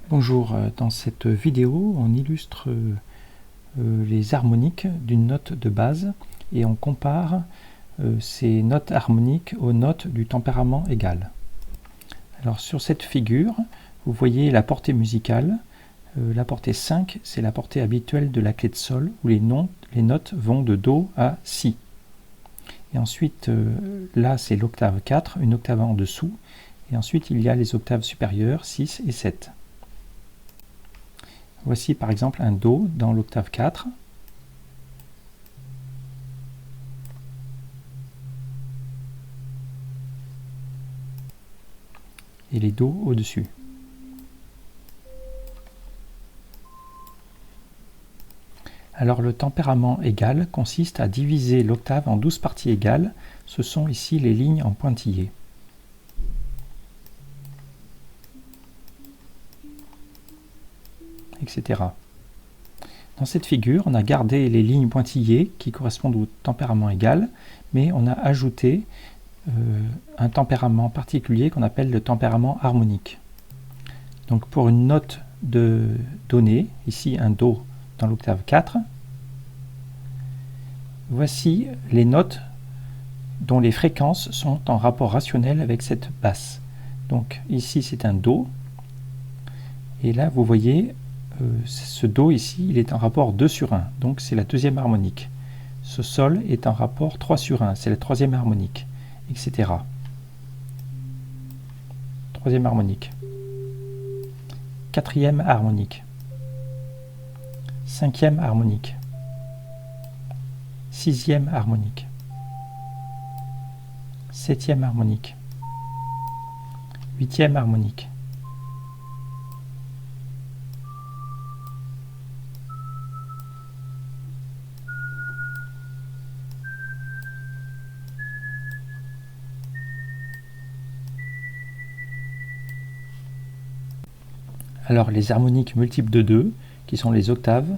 Bonjour, dans cette vidéo on illustre les harmoniques d'une note de base et on compare ces notes harmoniques aux notes du tempérament égal. Alors sur cette figure, vous voyez la portée musicale. La portée 5, c'est la portée habituelle de la clé de sol où les notes vont de Do à Si. Et ensuite, là c'est l'octave 4, une octave en dessous. Et ensuite il y a les octaves supérieures 6 et 7. Voici par exemple un Do dans l'octave 4. Et les Do au-dessus. Alors le tempérament égal consiste à diviser l'octave en 12 parties égales. Ce sont ici les lignes en pointillés. Etc. Dans cette figure, on a gardé les lignes pointillées qui correspondent au tempérament égal, mais on a ajouté un tempérament particulier qu'on appelle le tempérament harmonique. Donc pour une note donnée, ici un Do dans l'octave 4, voici les notes dont les fréquences sont en rapport rationnel avec cette basse. Donc ici c'est un Do, et là vous voyez ce Do ici, il est en rapport 2 sur 1, donc c'est la deuxième harmonique. Ce Sol est en rapport 3 sur 1, c'est la troisième harmonique, etc. Troisième harmonique. Quatrième harmonique. Cinquième harmonique. Sixième harmonique. Septième harmonique. Huitième harmonique. Alors les harmoniques multiples de 2, qui sont les octaves,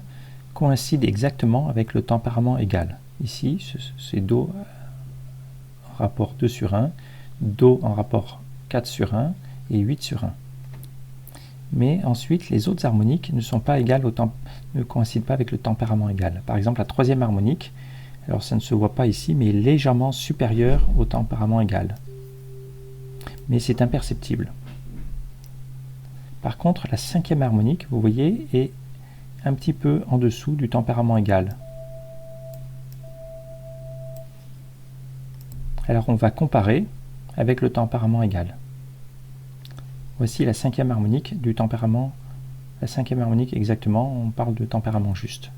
coïncident exactement avec le tempérament égal. Ici, c'est Do en rapport 2 sur 1, Do en rapport 4 sur 1 et 8 sur 1. Mais ensuite, les autres harmoniques ne sont pas égales ne coïncident pas avec le tempérament égal. Par exemple, la troisième harmonique, alors ça ne se voit pas ici, mais est légèrement supérieure au tempérament égal. Mais c'est imperceptible. Par contre, la cinquième harmonique, vous voyez, est un petit peu en dessous du tempérament égal. Alors on va comparer avec le tempérament égal. Voici la cinquième harmonique du tempérament. La cinquième harmonique exactement, on parle de tempérament juste.